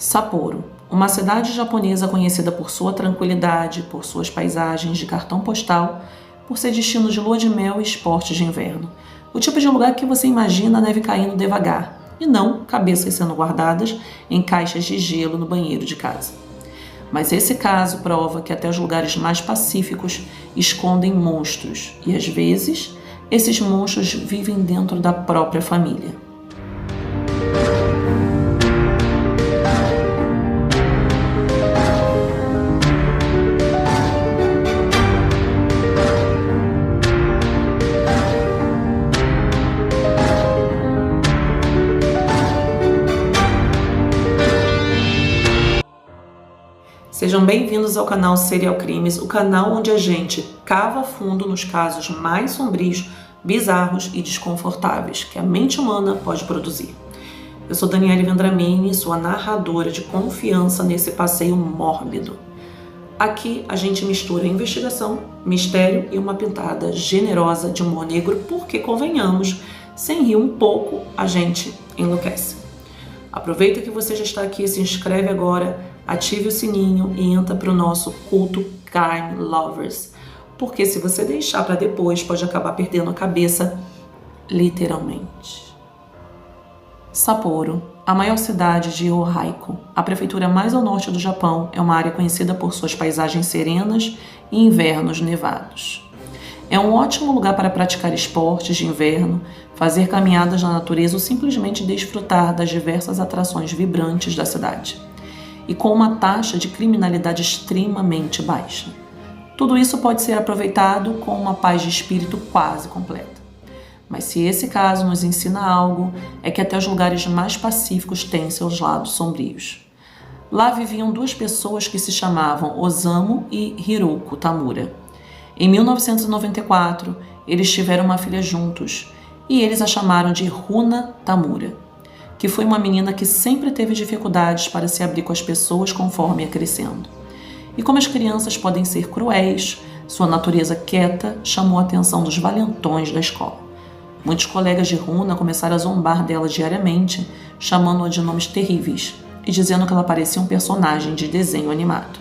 Sapporo, uma cidade japonesa conhecida por sua tranquilidade, por suas paisagens de cartão postal, por ser destino de lua de mel e esportes de inverno. O tipo de lugar que você imagina neve caindo devagar, e não cabeças sendo guardadas em caixas de gelo no banheiro de casa. Mas esse caso prova que até os lugares mais pacíficos escondem monstros, e às vezes esses monstros vivem dentro da própria família. Sejam bem-vindos ao canal Serial Crimes, o canal onde a gente cava fundo nos casos mais sombrios, bizarros e desconfortáveis que a mente humana pode produzir. Eu sou Daniele Vendramini, sua narradora de confiança nesse passeio mórbido. Aqui a gente mistura investigação, mistério e uma pitada generosa de humor negro, porque, convenhamos, sem rir um pouco, a gente enlouquece. Aproveita que você já está aqui, se inscreve agora, ative o sininho e entra para o nosso culto Crime Lovers, porque se você deixar para depois, pode acabar perdendo a cabeça, literalmente. Sapporo, a maior cidade de Hokkaido, a prefeitura mais ao norte do Japão, é uma área conhecida por suas paisagens serenas e invernos nevados. É um ótimo lugar para praticar esportes de inverno, fazer caminhadas na natureza ou simplesmente desfrutar das diversas atrações vibrantes da cidade. E com uma taxa de criminalidade extremamente baixa. Tudo isso pode ser aproveitado com uma paz de espírito quase completa. Mas se esse caso nos ensina algo, é que até os lugares mais pacíficos têm seus lados sombrios. Lá viviam duas pessoas que se chamavam Osamu e Hiroko Tamura. Em 1994, eles tiveram uma filha juntos, e eles a chamaram de Runa Tamura, que foi uma menina que sempre teve dificuldades para se abrir com as pessoas conforme ia crescendo. E como as crianças podem ser cruéis, sua natureza quieta chamou a atenção dos valentões da escola. Muitos colegas de Runa começaram a zombar dela diariamente, chamando-a de nomes terríveis e dizendo que ela parecia um personagem de desenho animado.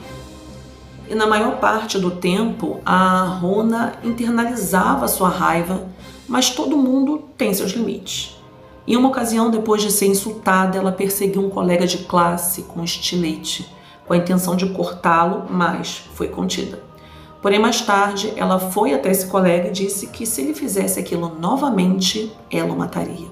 E na maior parte do tempo, a Runa internalizava sua raiva, mas todo mundo tem seus limites. Em uma ocasião, depois de ser insultada, ela perseguiu um colega de classe com um estilete, com a intenção de cortá-lo, mas foi contida. Porém, mais tarde, ela foi até esse colega e disse que se ele fizesse aquilo novamente, ela o mataria.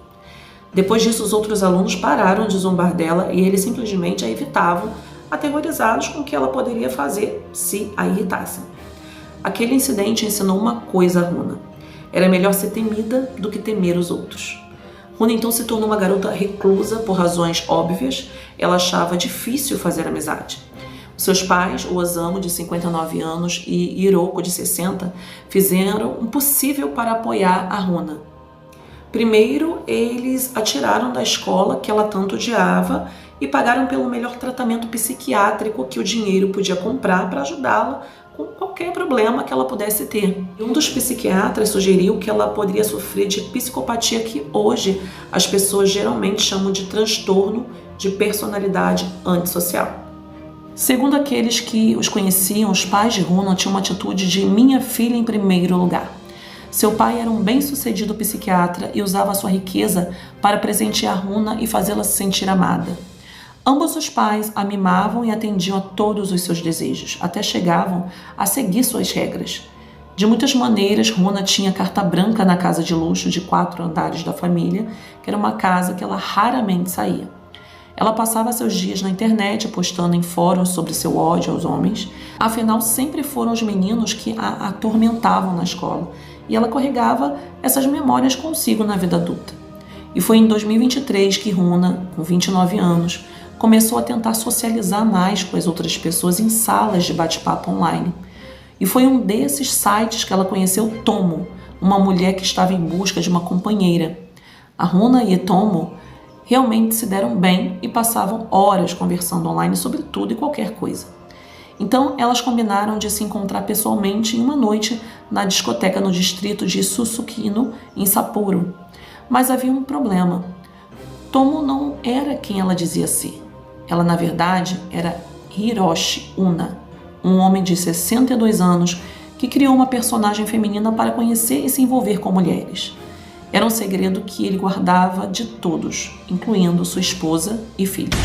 Depois disso, os outros alunos pararam de zombar dela e eles simplesmente a evitavam, aterrorizados com o que ela poderia fazer se a irritassem. Aquele incidente ensinou uma coisa a Runa: era melhor ser temida do que temer os outros. Runa então se tornou uma garota reclusa por razões óbvias. Ela achava difícil fazer amizade. Seus pais, o Osamu, de 59 anos, e Hiroko, de 60, fizeram o possível para apoiar a Runa. Primeiro, eles a tiraram da escola que ela tanto odiava e pagaram pelo melhor tratamento psiquiátrico que o dinheiro podia comprar para ajudá-la com qualquer problema que ela pudesse ter. E um dos psiquiatras sugeriu que ela poderia sofrer de psicopatia, que hoje as pessoas geralmente chamam de transtorno de personalidade antissocial. Segundo aqueles que os conheciam, os pais de Runa tinham uma atitude de minha filha em primeiro lugar. Seu pai era um bem-sucedido psiquiatra e usava sua riqueza para presentear Runa e fazê-la se sentir amada. Ambos os pais a mimavam e atendiam a todos os seus desejos, até chegavam a seguir suas regras. De muitas maneiras, Runa tinha carta branca na casa de luxo de 4 andares da família, que era uma casa que ela raramente saía. Ela passava seus dias na internet, postando em fóruns sobre seu ódio aos homens, afinal sempre foram os meninos que a atormentavam na escola, e ela carregava essas memórias consigo na vida adulta. E foi em 2023 que Runa, com 29 anos, começou a tentar socializar mais com as outras pessoas em salas de bate-papo online. E foi um desses sites que ela conheceu Tomo, uma mulher que estava em busca de uma companheira. A Runa e Tomo realmente se deram bem e passavam horas conversando online sobre tudo e qualquer coisa. Então, elas combinaram de se encontrar pessoalmente em uma noite na discoteca no distrito de Susukino, em Sapporo. Mas havia um problema. Tomo não era quem ela dizia ser. ela na verdade era Hiroshi Una, um homem de 62 anos que criou uma personagem feminina para conhecer e se envolver com mulheres. Era um segredo que ele guardava de todos, incluindo sua esposa e filhos.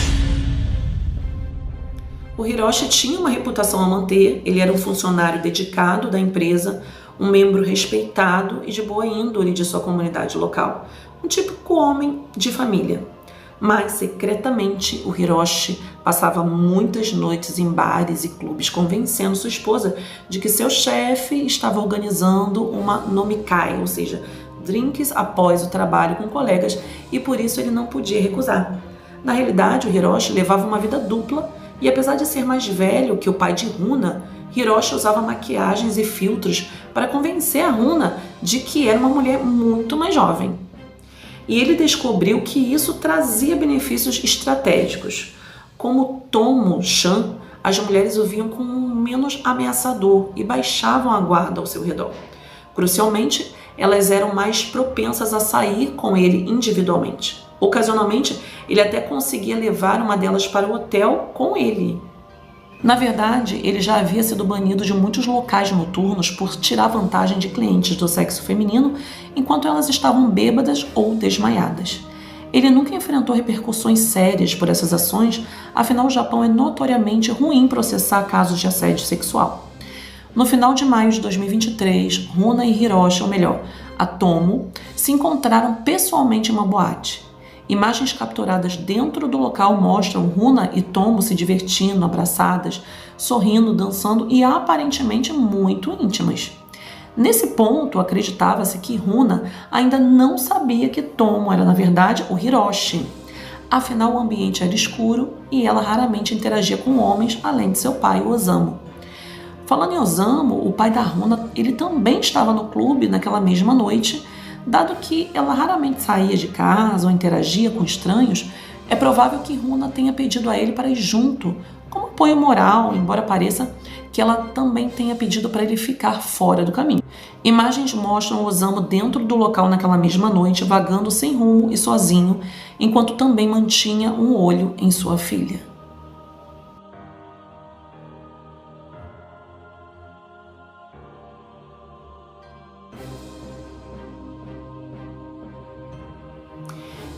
O Hiroshi tinha uma reputação a manter, ele era um funcionário dedicado da empresa, um membro respeitado e de boa índole de sua comunidade local, um típico homem de família. Mas, secretamente, o Hiroshi passava muitas noites em bares e clubes convencendo sua esposa de que seu chefe estava organizando uma nomikai, ou seja, drinks após o trabalho com colegas, e por isso ele não podia recusar. Na realidade, o Hiroshi levava uma vida dupla e, apesar de ser mais velho que o pai de Runa, Hiroshi usava maquiagens e filtros para convencer a Runa de que era uma mulher muito mais jovem. E ele descobriu que isso trazia benefícios estratégicos. Como Tomo-chan, as mulheres o viam como menos ameaçador e baixavam a guarda ao seu redor. Crucialmente, elas eram mais propensas a sair com ele individualmente. Ocasionalmente, ele até conseguia levar uma delas para o hotel com ele. Na verdade, ele já havia sido banido de muitos locais noturnos por tirar vantagem de clientes do sexo feminino enquanto elas estavam bêbadas ou desmaiadas. Ele nunca enfrentou repercussões sérias por essas ações, afinal o Japão é notoriamente ruim processar casos de assédio sexual. No final de maio de 2023, Runa e Hiroshi, ou melhor, a Tomo, se encontraram pessoalmente em uma boate. Imagens capturadas dentro do local mostram Runa e Tomo se divertindo, abraçadas, sorrindo, dançando e aparentemente muito íntimas. Nesse ponto, acreditava-se que Runa ainda não sabia que Tomo era, na verdade, o Hiroshi. Afinal, o ambiente era escuro e ela raramente interagia com homens, além de seu pai, o Osamu. Falando em Osamu, o pai da Runa, ele também estava no clube naquela mesma noite. Dado que ela raramente saía de casa ou interagia com estranhos, é provável que Runa tenha pedido a ele para ir junto, como apoio moral, embora pareça que ela também tenha pedido para ele ficar fora do caminho. Imagens mostram Osamu dentro do local naquela mesma noite, vagando sem rumo e sozinho, enquanto também mantinha um olho em sua filha.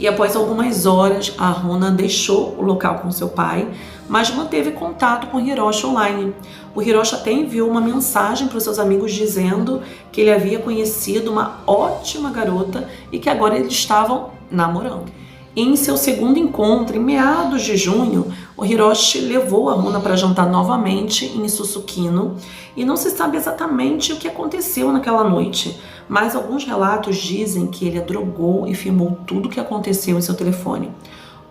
E após algumas horas, a Runa deixou o local com seu pai, mas manteve contato com Hiroshi online. O Hiroshi até enviou uma mensagem para os seus amigos dizendo que ele havia conhecido uma ótima garota e que agora eles estavam namorando. Em seu segundo encontro, em meados de junho, o Hiroshi levou a Runa para jantar novamente em Susukino e não se sabe exatamente o que aconteceu naquela noite, mas alguns relatos dizem que ele a drogou e filmou tudo o que aconteceu em seu telefone.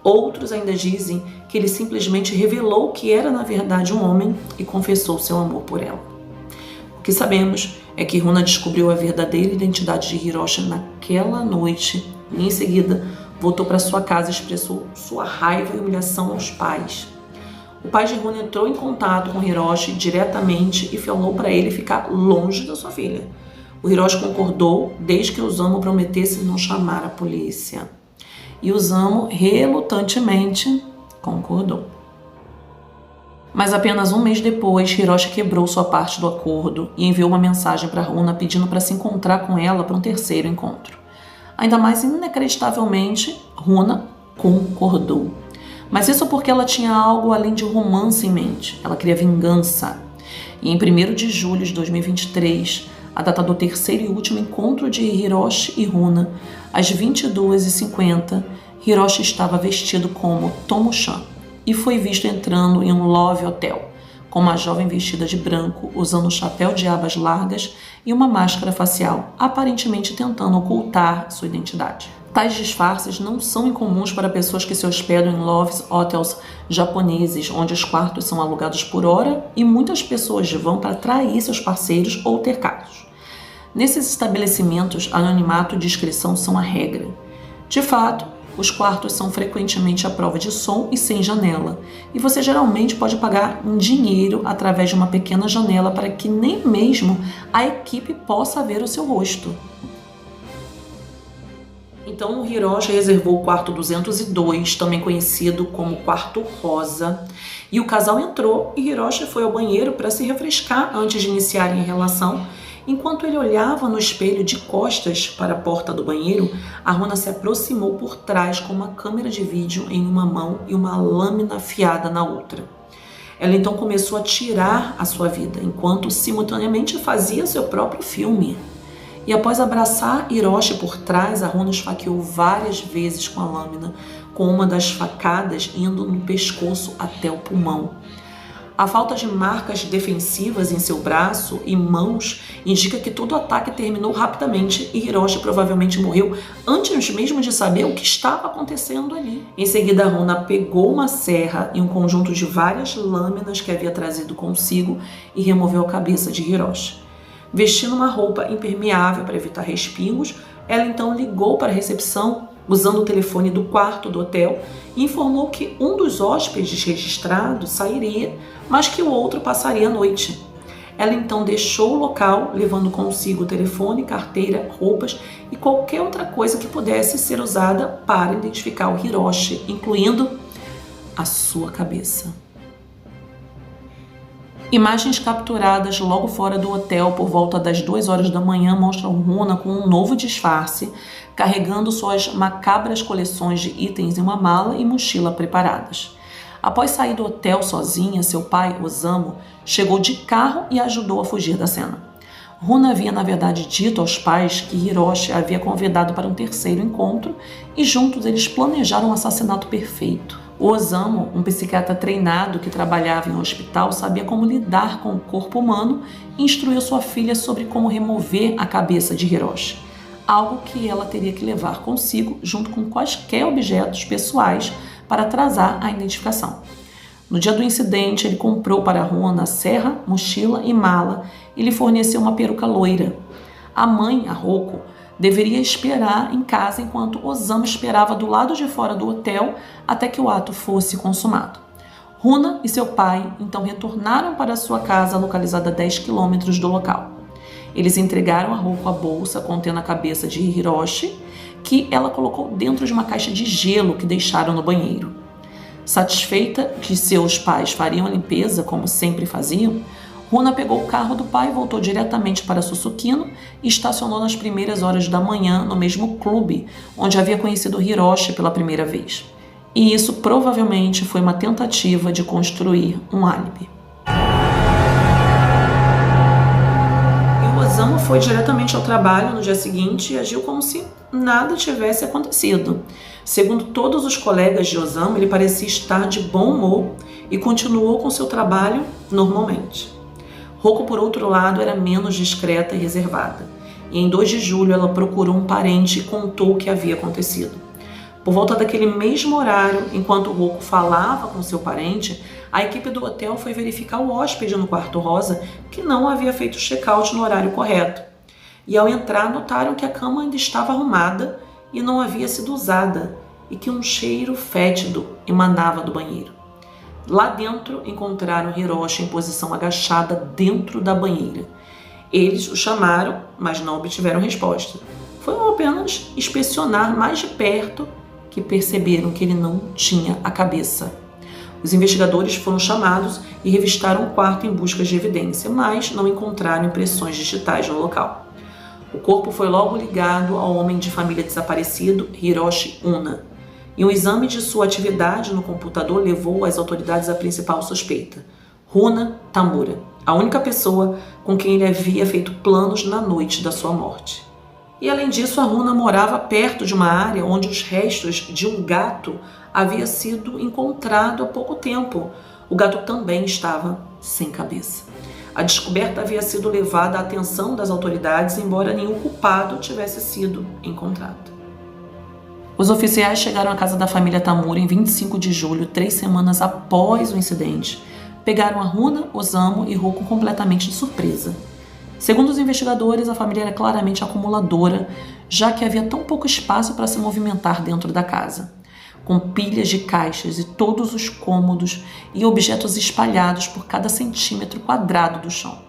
Outros ainda dizem que ele simplesmente revelou que era na verdade um homem e confessou seu amor por ela. O que sabemos é que Runa descobriu a verdadeira identidade de Hiroshi naquela noite e em seguida voltou para sua casa e expressou sua raiva e humilhação aos pais. O pai de Runa entrou em contato com Hiroshi diretamente e falou para ele ficar longe da sua filha. O Hiroshi concordou desde que Osamu prometesse não chamar a polícia. E Osamu relutantemente concordou. Mas apenas um mês depois, Hiroshi quebrou sua parte do acordo e enviou uma mensagem para Runa pedindo para se encontrar com ela para um terceiro encontro. Ainda mais inacreditavelmente, Runa concordou. Mas isso porque ela tinha algo além de romance em mente. Ela queria vingança. E em 1º de julho de 2023, a data do terceiro e último encontro de Hiroshi e Runa, às 22h50, Hiroshi estava vestido como Tomo-chan e foi visto entrando em um love hotel, com uma jovem vestida de branco, usando um chapéu de abas largas e uma máscara facial, aparentemente tentando ocultar sua identidade. Tais disfarces não são incomuns para pessoas que se hospedam em love hotels japoneses, onde os quartos são alugados por hora e muitas pessoas vão para atrair seus parceiros ou ter casos. Nesses estabelecimentos, anonimato e discrição são a regra. De fato, os quartos são frequentemente à prova de som e sem janela, e você geralmente pode pagar em dinheiro através de uma pequena janela para que nem mesmo a equipe possa ver o seu rosto. Então o Hiroshi reservou o quarto 202, também conhecido como quarto rosa, e o casal entrou e Hiroshi foi ao banheiro para se refrescar antes de iniciarem a relação. Enquanto ele olhava no espelho de costas para a porta do banheiro, a Runa se aproximou por trás com uma câmera de vídeo em uma mão e uma lâmina afiada na outra. Ela então começou a tirar a sua vida, enquanto simultaneamente fazia seu próprio filme. E após abraçar Hiroshi por trás, a Runa esfaqueou várias vezes com a lâmina, com uma das facadas indo no pescoço até o pulmão. A falta de marcas defensivas em seu braço e mãos indica que todo o ataque terminou rapidamente e Hiroshi provavelmente morreu antes mesmo de saber o que estava acontecendo ali. Em seguida, a Runa pegou uma serra e um conjunto de várias lâminas que havia trazido consigo e removeu a cabeça de Hiroshi. Vestindo uma roupa impermeável para evitar respingos, ela então ligou para a recepção usando o telefone do quarto do hotel e informou que um dos hóspedes registrados sairia, mas que o outro passaria a noite. Ela então deixou o local, levando consigo o telefone, carteira, roupas e qualquer outra coisa que pudesse ser usada para identificar o Hiroshi, incluindo a sua cabeça. Imagens capturadas logo fora do hotel por volta das 2 horas da manhã mostram Runa com um novo disfarce, carregando suas macabras coleções de itens em uma mala e mochila preparadas. Após sair do hotel sozinha, seu pai, Osamu, chegou de carro e a ajudou a fugir da cena. Runa havia, na verdade, dito aos pais que Hiroshi havia convidado para um terceiro encontro e juntos eles planejaram um assassinato perfeito. O Osamu, um psiquiatra treinado que trabalhava em um hospital, sabia como lidar com o corpo humano e instruiu sua filha sobre como remover a cabeça de Hiroshi, algo que ela teria que levar consigo junto com quaisquer objetos pessoais para atrasar a identificação. No dia do incidente, ele comprou para Runa serra, mochila e mala e lhe forneceu uma peruca loira. A mãe, a Roko, deveria esperar em casa enquanto Osamu esperava do lado de fora do hotel até que o ato fosse consumado. Runa e seu pai então retornaram para sua casa localizada a 10 quilômetros do local. Eles entregaram a Roko a bolsa contendo a cabeça de Hiroshi, que ela colocou dentro de uma caixa de gelo que deixaram no banheiro. Satisfeita que seus pais fariam a limpeza como sempre faziam, Runa pegou o carro do pai e voltou diretamente para Susukino e estacionou nas primeiras horas da manhã no mesmo clube onde havia conhecido Hiroshi pela primeira vez. E isso provavelmente foi uma tentativa de construir um álibi. E o Osamu foi diretamente ao trabalho no dia seguinte e agiu como se nada tivesse acontecido. Segundo todos os colegas de Osamu, ele parecia estar de bom humor e continuou com seu trabalho normalmente. Roko, por outro lado, era menos discreta e reservada, e em 2 de julho ela procurou um parente e contou o que havia acontecido. Por volta daquele mesmo horário, enquanto Roko falava com seu parente, a equipe do hotel foi verificar o hóspede no quarto rosa que não havia feito o check-out no horário correto. E ao entrar, notaram que a cama ainda estava arrumada e não havia sido usada, e que um cheiro fétido emanava do banheiro. Lá dentro, encontraram Hiroshi em posição agachada dentro da banheira. Eles o chamaram, mas não obtiveram resposta. Foi apenas inspecionar mais de perto que perceberam que ele não tinha a cabeça. Os investigadores foram chamados e revistaram o quarto em busca de evidência, mas não encontraram impressões digitais no local. O corpo foi logo ligado ao homem de família desaparecido, Hiroshi Una, e um exame de sua atividade no computador levou as autoridades à principal suspeita, Runa Tamura, a única pessoa com quem ele havia feito planos na noite da sua morte. E além disso, a Runa morava perto de uma área onde os restos de um gato havia sido encontrado há pouco tempo. O gato também estava sem cabeça. A descoberta havia sido levada à atenção das autoridades, embora nenhum culpado tivesse sido encontrado. Os oficiais chegaram à casa da família Tamura em 25 de julho, 3 semanas após o incidente. Pegaram a Runa, Osamu e Roko completamente de surpresa. Segundo os investigadores, a família era claramente acumuladora, já que havia tão pouco espaço para se movimentar dentro da casa, com pilhas de caixas e todos os cômodos e objetos espalhados por cada centímetro quadrado do chão.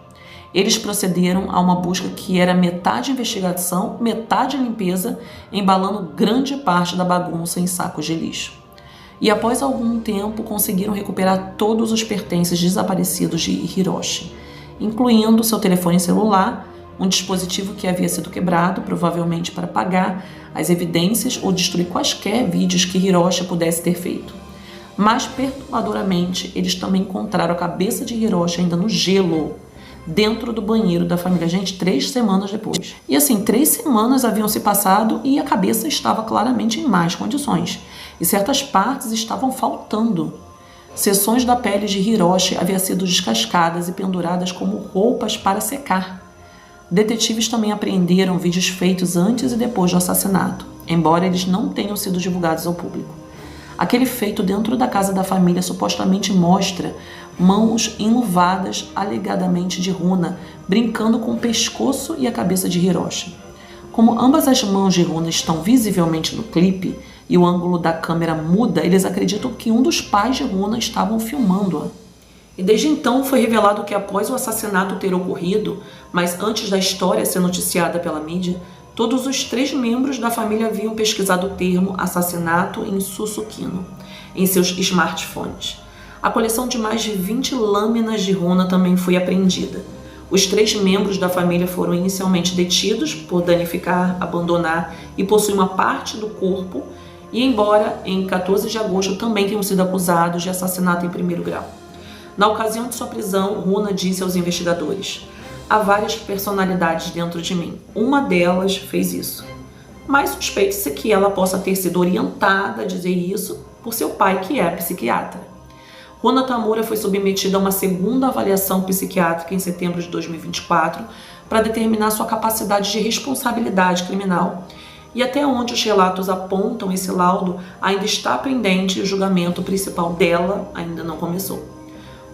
Eles procederam a uma busca que era metade investigação, metade limpeza, embalando grande parte da bagunça em sacos de lixo. E após algum tempo conseguiram recuperar todos os pertences desaparecidos de Hiroshi, incluindo seu telefone celular, um dispositivo que havia sido quebrado, provavelmente para apagar as evidências ou destruir quaisquer vídeos que Hiroshi pudesse ter feito. Mas, perturbadoramente, eles também encontraram a cabeça de Hiroshi ainda no gelo, dentro do banheiro da família. Gente, 3 semanas depois. E assim, 3 semanas haviam se passado e a cabeça estava claramente em más condições. E certas partes estavam faltando. Seções da pele de Hiroshi haviam sido descascadas e penduradas como roupas para secar. Detetives também apreenderam vídeos feitos antes e depois do assassinato, embora eles não tenham sido divulgados ao público. Aquele feito dentro da casa da família supostamente mostra mãos enluvadas alegadamente de Runa, brincando com o pescoço e a cabeça de Hiroshi. Como ambas as mãos de Runa estão visivelmente no clipe e o ângulo da câmera muda, eles acreditam que um dos pais de Runa estavam filmando-a. E desde então foi revelado que após o assassinato ter ocorrido, mas antes da história ser noticiada pela mídia, todos os 3 membros da família haviam pesquisado o termo assassinato em Susukino em seus smartphones. A coleção de mais de 20 lâminas de Runa também foi apreendida. Os 3 membros da família foram inicialmente detidos por danificar, abandonar e possuir uma parte do corpo, e embora em 14 de agosto também tenham sido acusados de assassinato em 1º grau. Na ocasião de sua prisão, Runa disse aos investigadores: "Há várias personalidades dentro de mim. Uma delas fez isso. Mas suspeita-se que ela possa ter sido orientada a dizer isso por seu pai, que é psiquiatra." Runa Tamura foi submetida a uma segunda avaliação psiquiátrica em setembro de 2024 para determinar sua capacidade de responsabilidade criminal. E até onde os relatos apontam esse laudo, ainda está pendente e o julgamento principal dela ainda não começou.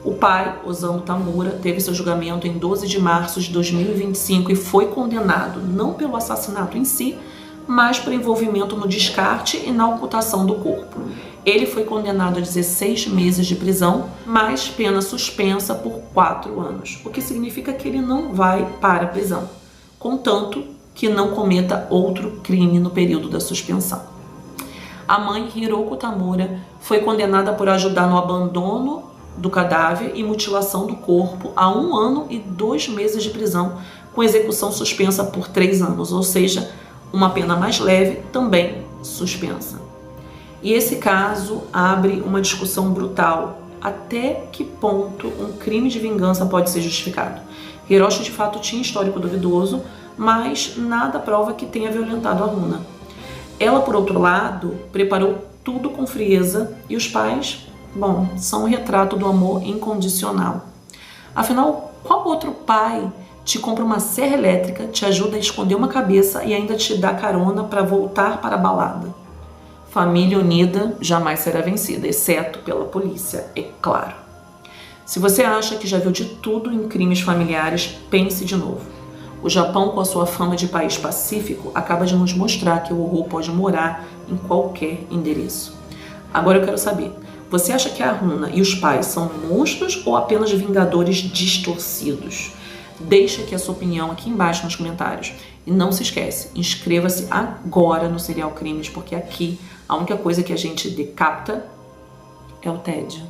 O pai, Osamu Tamura, teve seu julgamento em 12 de março de 2025 e foi condenado não pelo assassinato em si, mas por envolvimento no descarte e na ocultação do corpo. Ele foi condenado a 16 meses de prisão, mais pena suspensa por 4 anos, o que significa que ele não vai para a prisão, contanto que não cometa outro crime no período da suspensão. A mãe, Hiroko Tamura, foi condenada por ajudar no abandono do cadáver e mutilação do corpo a 1 ano e 2 meses de prisão, com execução suspensa por 3 anos, ou seja, uma pena mais leve, também suspensa. E esse caso abre uma discussão brutal. Até que ponto um crime de vingança pode ser justificado? Hiroshi de fato tinha histórico duvidoso, mas nada prova que tenha violentado a Runa. Ela, por outro lado, preparou tudo com frieza e os pais, bom, são um retrato do amor incondicional. Afinal, qual outro pai te compra uma serra elétrica, te ajuda a esconder uma cabeça e ainda te dá carona para voltar para a balada? Família unida jamais será vencida, exceto pela polícia, é claro. Se você acha que já viu de tudo em crimes familiares, pense de novo. O Japão, com a sua fama de país pacífico, acaba de nos mostrar que o horror pode morar em qualquer endereço. Agora eu quero saber, você acha que a Runa e os pais são monstros ou apenas vingadores distorcidos? Deixa aqui a sua opinião aqui embaixo nos comentários. E não se esquece, inscreva-se agora no Serial Crimes, porque aqui a única coisa que a gente decapita é o tédio.